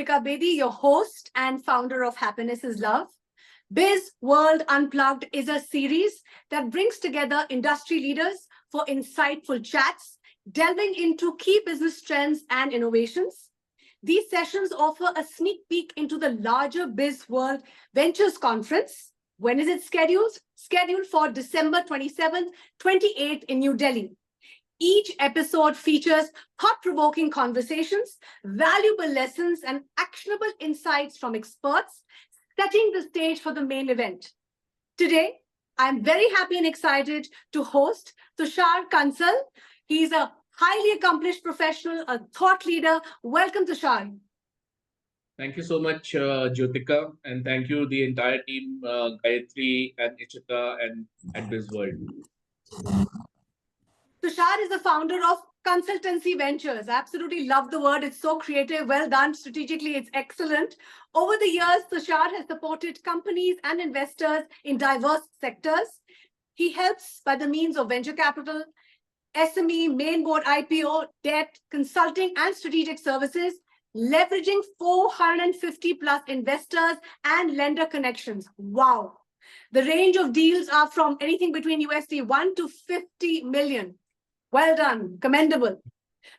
Jyotika Bedi, your host and founder of Happiness is Love. BizWorld Unplugged is a series that brings together industry leaders for insightful chats, delving into key business trends and innovations. These sessions offer a sneak peek into the larger BizWorld Ventures Conference. When is it scheduled? Scheduled for December 27th, 28th in New Delhi. Each episode features thought-provoking conversations, valuable lessons, and actionable insights from experts, setting the stage for the main event. Today, I'm very happy and excited to host Tushar Kansal. He's a highly accomplished professional, a thought leader. Welcome, Tushar. Thank you so much, Jyotika, and thank you the entire team, Gayatri and Ichita and at BizWorld. Tushar is the founder of Kansaltancy Ventures. I absolutely love the word. It's so creative, well done. Strategically, it's excellent. Over the years, Tushar has supported companies and investors in diverse sectors. He helps by the means of venture capital, SME, Mainboard IPO, debt, consulting, and strategic services, leveraging 450 plus investors and lender connections. Wow. The range of deals are from anything between USD 1 to 50 million. Well done, commendable.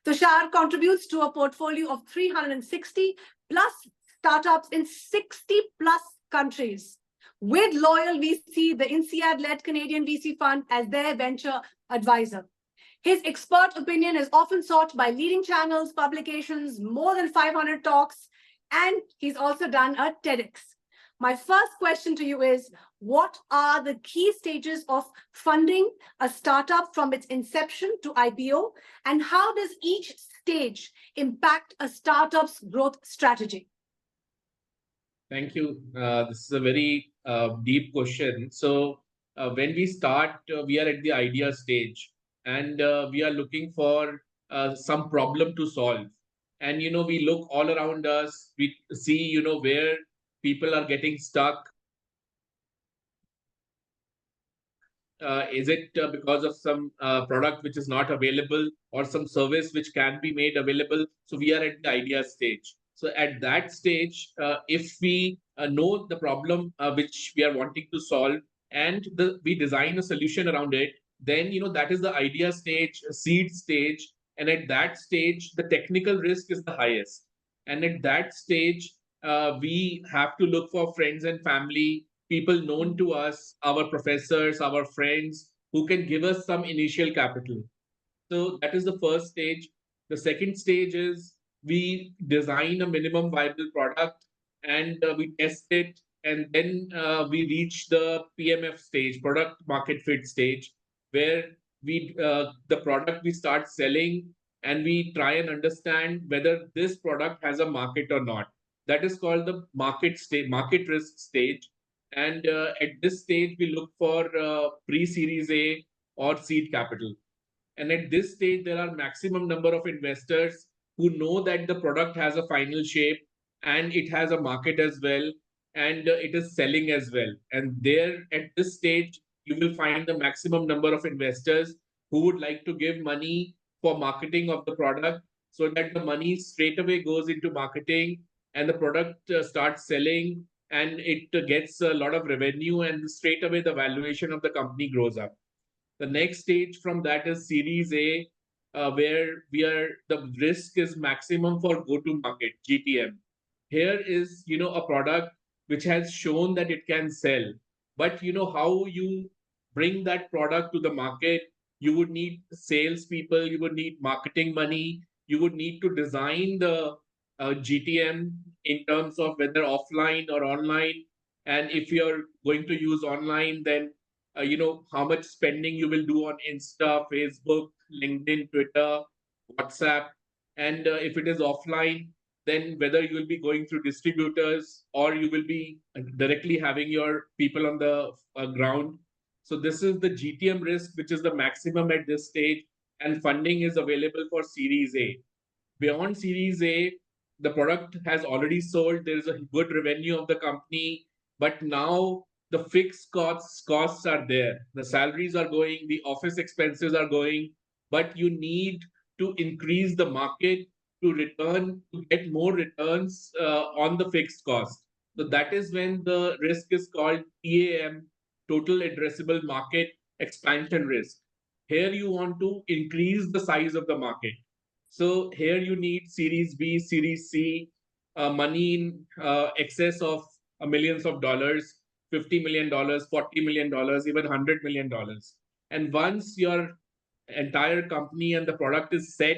Tushar contributes to a portfolio of 360 plus startups in 60 plus countries. With loyal VC, the INSEAD-led Canadian VC Fund as their venture advisor. His expert opinion is often sought by leading channels, publications, more than 500 talks, and he's also done a TEDx. My first question to you is, what are the key stages of funding a startup from its inception to IPO? And how does each stage impact a startup's growth strategy? Thank you. This is a very deep question. So when we start, we are at the idea stage and we are looking for some problem to solve. And, we look all around us, we see, where people are getting stuck. Is it because of some product which is not available or some service which can be made available? So we are at the idea stage. So at that stage, if we know the problem which we are wanting to solve and we design a solution around it, then that is the idea stage, seed stage. And at that stage, the technical risk is the highest. And at that stage, we have to look for friends and family, people known to us, our professors, our friends, who can give us some initial capital. So that is the first stage. The second stage is we design a minimum viable product and we test it. And then we reach the PMF stage, product market fit stage, where the product we start selling and we try and understand whether this product has a market or not. That is called the market risk stage. And at this stage, we look for pre-series A or seed capital. And at this stage, there are maximum number of investors who know that the product has a final shape and it has a market as well, and it is selling as well. And there at this stage, you will find the maximum number of investors who would like to give money for marketing of the product so that the money straight away goes into marketing and the product starts selling and it gets a lot of revenue and straight away the valuation of the company grows up. The next stage from that is Series A, where the risk is maximum for go-to-market, GTM. Here is, a product which has shown that it can sell, but how you bring that product to the market, you would need salespeople, you would need marketing money, you would need to design the GTM in terms of whether offline or online. And if you're going to use online, then how much spending you will do on Insta, Facebook, LinkedIn, Twitter, WhatsApp. And if it is offline, then whether you will be going through distributors or you will be directly having your people on the ground. So this is the GTM risk, which is the maximum at this stage, and funding is available for Series A. Beyond Series A, the product has already sold. There is a good revenue of the company, but now the fixed costs are there. The salaries are going, the office expenses are going, but you need to increase the market to get more returns on the fixed cost. So that is when the risk is called TAM, total addressable market expansion risk. Here you want to increase the size of the market. So here you need Series B, Series C, money in excess of millions of dollars, $50 million, $40 million, even $100 million. And once your entire company and the product is set,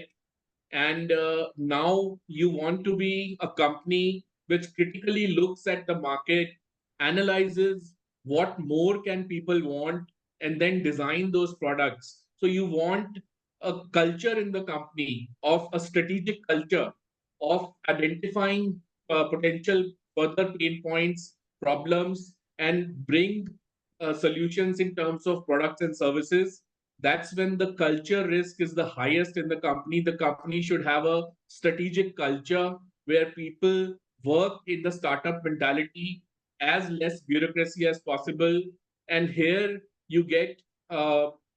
and now you want to be a company which critically looks at the market, analyzes what more can people want, and then design those products. So you want a culture in the company of a strategic culture of identifying potential further pain points, problems, and bring solutions in terms of products and services. That's when the culture risk is the highest in the company. The company should have a strategic culture where people work in the startup mentality, as less bureaucracy as possible. And here you get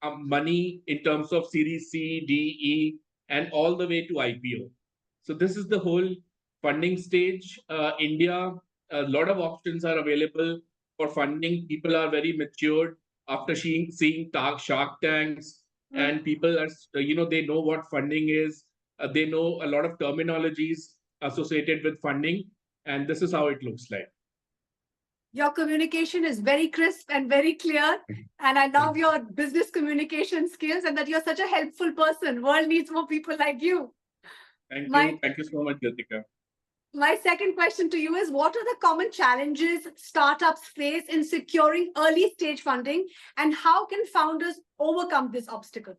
money in terms of Series C, D, E, and all the way to IPO. So this is the whole funding stage. India, a lot of options are available for funding. People are very matured after seeing Shark Tanks, and people are, they know what funding is. They know a lot of terminologies associated with funding, and this is how it looks like. Your communication is very crisp and very clear. And I love your business communication skills and that you're such a helpful person. World needs more people like you. Thank you. Thank you so much, Jyotika. My second question to you is, what are the common challenges startups face in securing early stage funding, and how can founders overcome this obstacle?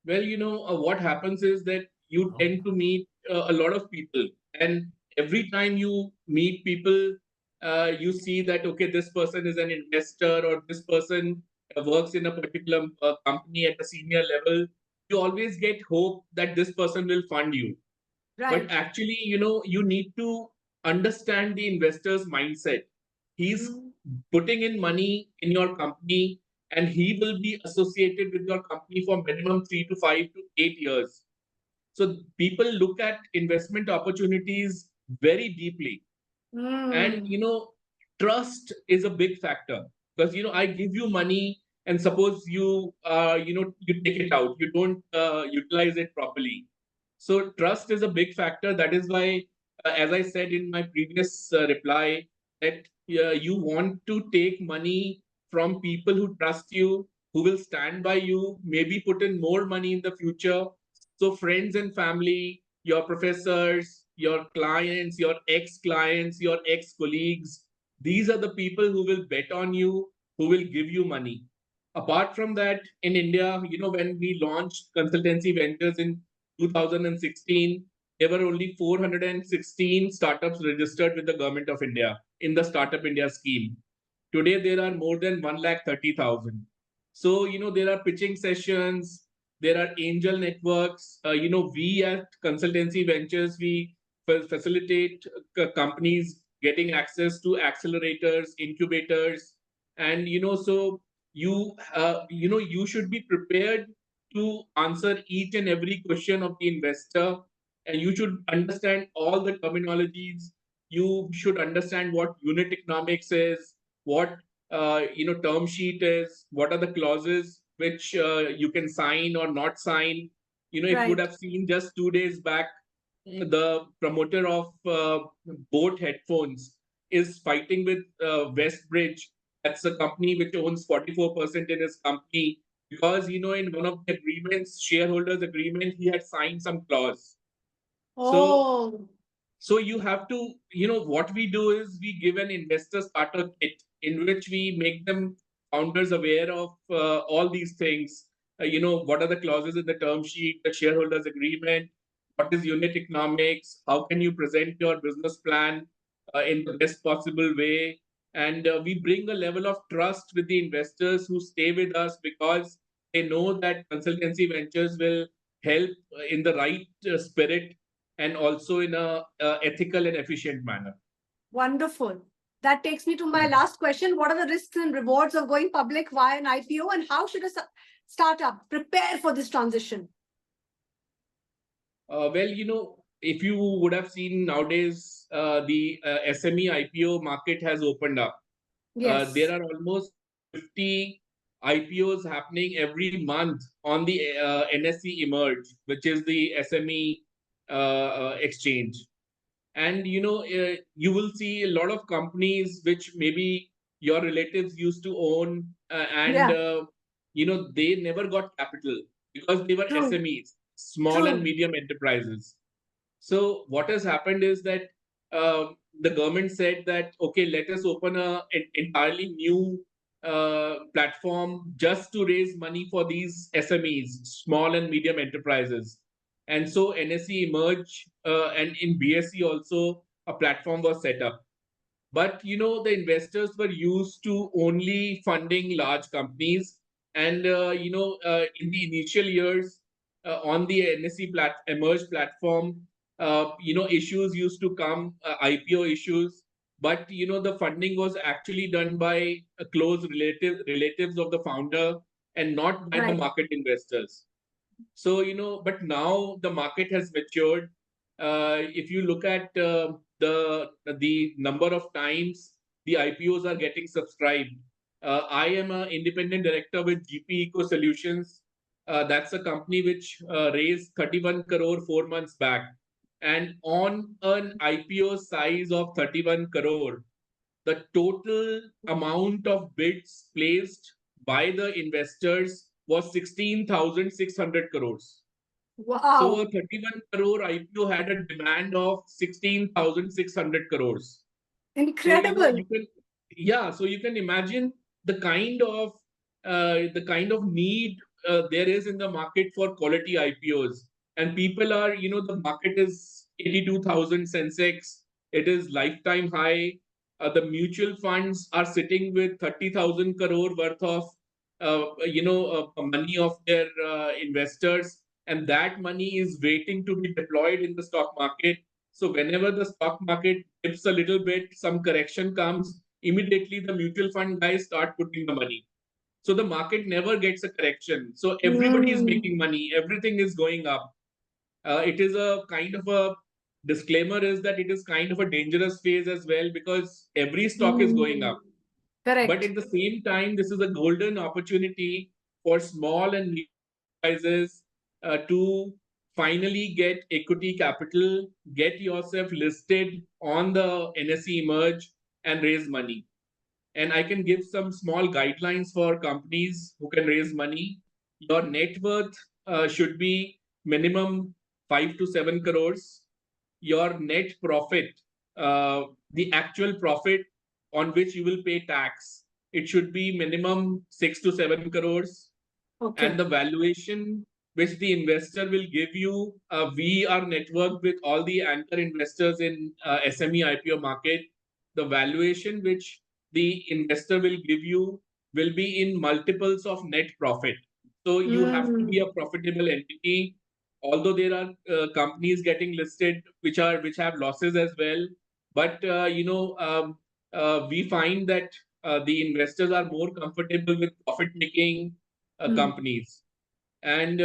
Well, what happens is that you tend to meet a lot of people, and every time you meet people, you see that, okay, this person is an investor, or this person works in a particular company at a senior level. You always get hope that this person will fund you. Right. But actually, you need to understand the investor's mindset. He's putting in money in your company, and he will be associated with your company for minimum 3 to 5 to 8 years. So people look at investment opportunities very deeply. And, trust is a big factor, because, I give you money, and suppose you take it out, you don't utilize it properly. So trust is a big factor. That is why, as I said in my previous reply, that you want to take money from people who trust you, who will stand by you, maybe put in more money in the future. So friends and family, your professors, your clients, your ex-clients, your ex-colleagues, these are the people who will bet on you, who will give you money. Apart from that, in India, when we launched Consultancy Ventures in 2016, there were only 416 startups registered with the Government of India in the Startup India scheme. Today, there are more than 130,000. So, there are pitching sessions, there are angel networks. We at Consultancy Ventures, we facilitate companies getting access to accelerators, incubators, and so you should be prepared to answer each and every question of the investor, and you should understand all the terminologies. You should understand what unit economics is, what term sheet is, what are the clauses which you can sign or not sign. If you would have seen just 2 days back, the promoter of Boat headphones is fighting with Westbridge. That's a company which owns 44% in his company, because in one of the agreements, shareholders agreement, he had signed some clause. So you have to, what we do is we give an investor starter kit in which we make them founders aware of all these things. What are the clauses in the term sheet, the shareholders agreement, what is unit economics, how can you present your business plan in the best possible way. And we bring a level of trust with the investors who stay with us, because they know that Consultancy Ventures will help in the right spirit, and also in a ethical and efficient manner. Wonderful. That takes me to my last question. What are the risks and rewards of going public via an IPO, and how should a startup prepare for this transition? Well, if you would have seen nowadays, the SME IPO market has opened up. There Yes. are almost 50 IPOs happening every month on the NSE Emerge, which is the SME exchange. And you will see a lot of companies which maybe your relatives used to own, and Yeah. they never got capital because they were True. SMEs, small and True. medium enterprises. So what has happened is that uh, the government said that, okay, let us open an entirely new platform just to raise money for these SMEs, small and medium enterprises. And so NSE emerged, and in BSE also a platform was set up. But the investors were used to only funding large companies, and in the initial years on the NSE emerge platform, issues used to come, IPO issues, but the funding was actually done by close relatives of the founder and not by the Right. market investors. So, but now the market has matured. If you look at the number of times the IPOs are getting subscribed, I am an independent director with GP Eco Solutions. That's a company which raised 31 crore 4 months back. And on an IPO size of 31 crore, the total amount of bids placed by the investors was 16,600 crores. So a Wow. 31 crore IPO had a demand of 16,600 crores. So Incredible. you can, yeah, so you can imagine the kind of need there is in the market for quality IPOs. And people are, the market is 82,000 Sensex. It is lifetime high. The mutual funds are sitting with 30,000 crore worth of money of their investors, and that money is waiting to be deployed in the stock market. So whenever the stock market dips a little bit, some correction comes, immediately the mutual fund guys start putting the money. So the market never gets a correction. So everybody is Mm. making money, everything is going up. It is a kind of a disclaimer is that it is kind of a dangerous phase as well, because every stock is going Mm. up. But Correct. at the same time, this is a golden opportunity for small and medium enterprises to finally get equity capital, get yourself listed on the NSE Emerge, and raise money. And I can give some small guidelines for companies who can raise money. Your net worth should be minimum 5 to 7 crores. Your net profit, uh, the actual profit on which you will pay tax, it should be minimum 6 to 7 crores. And Okay. the valuation which the investor will give you, we are networked with all the anchor investors in SME IPO market. The valuation which the investor will give you will be in multiples of net profit. So you have to be Mm. a profitable entity. Although there are companies getting listed which have losses as well, but we find that the investors are more comfortable with profit making Mm. companies. And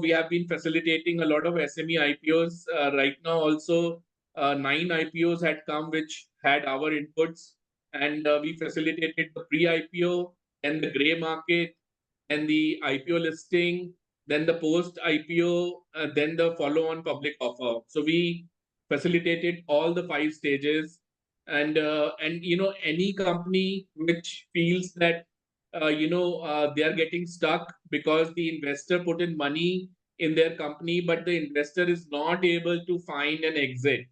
we have been facilitating a lot of SME IPOs. Right now also, 9 IPOs had come which had our inputs, and we facilitated the pre-IPO, then the gray market, then the IPO listing, then the post IPO, then the follow-on public offer. So we facilitated all the 5 stages. And any company which feels that they are getting stuck because the investor put in money in their company, but the investor is not able to find an exit.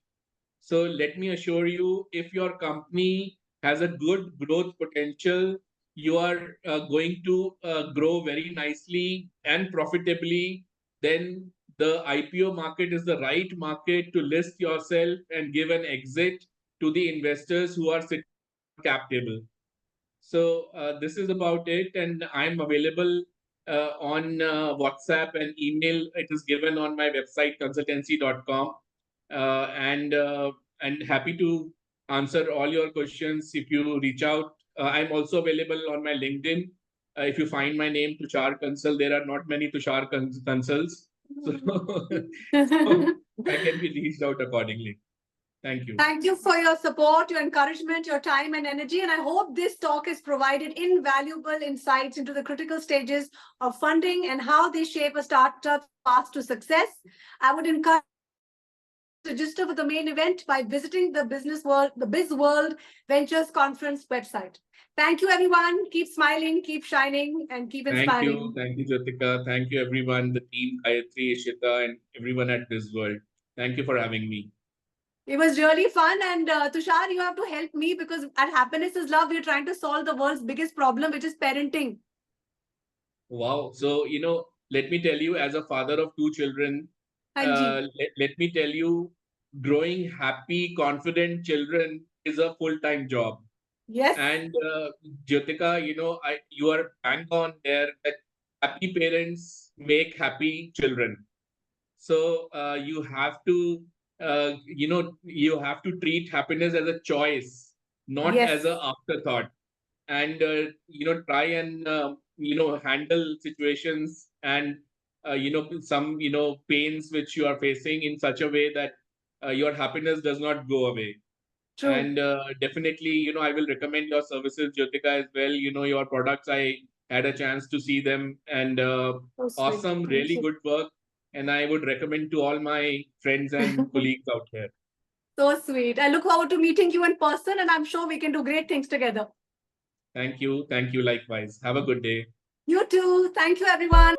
So let me assure you, if your company has a good growth potential, you are going to grow very nicely and profitably, then the IPO market is the right market to list yourself and give an exit to the investors who are sitting on your cap table. So this is about it, and I'm available on WhatsApp and email. It is given on my website consultancy.com, and happy to answer all your questions if you reach out. I'm also available on my LinkedIn. If you find my name Tushar Kansal, there are not many Tushar Kansals. So, so I can be reached out accordingly. Thank you. Thank you for your support, your encouragement, your time and energy. And I hope this talk has provided invaluable insights into the critical stages of funding and how they shape a startup's path to success. I would encourage you to register for the main event by visiting the BizWorld Ventures Conference website. Thank you, everyone. Keep smiling, keep shining, and keep inspiring. Thank you, Jyotika. Thank you, everyone, the team, Gayatri, Ishita, and everyone at BizWorld. Thank you for having me. It was really fun. And Tushar, you have to help me because at Happiness is Love, we're trying to solve the world's biggest problem, which is parenting. Wow. So, let me tell you, as a father of two children, Hanji. let me tell you, growing happy, confident children is a full-time job. Yes. And Jyotika, you are bang on there that happy parents make happy children. So you have to, you have to treat happiness as a choice, not as an afterthought. And try and handle situations and some pains which you are facing in such a way that your happiness does not go away. True. And definitely, I will recommend your services, Jyotika, as well. Your products, I had a chance to see them, and awesome, really good work. And I would recommend to all my friends and colleagues out here. So sweet. I look forward to meeting you in person, and I'm sure we can do great things together. Thank you. Thank you. Likewise. Have a good day. You too. Thank you, everyone.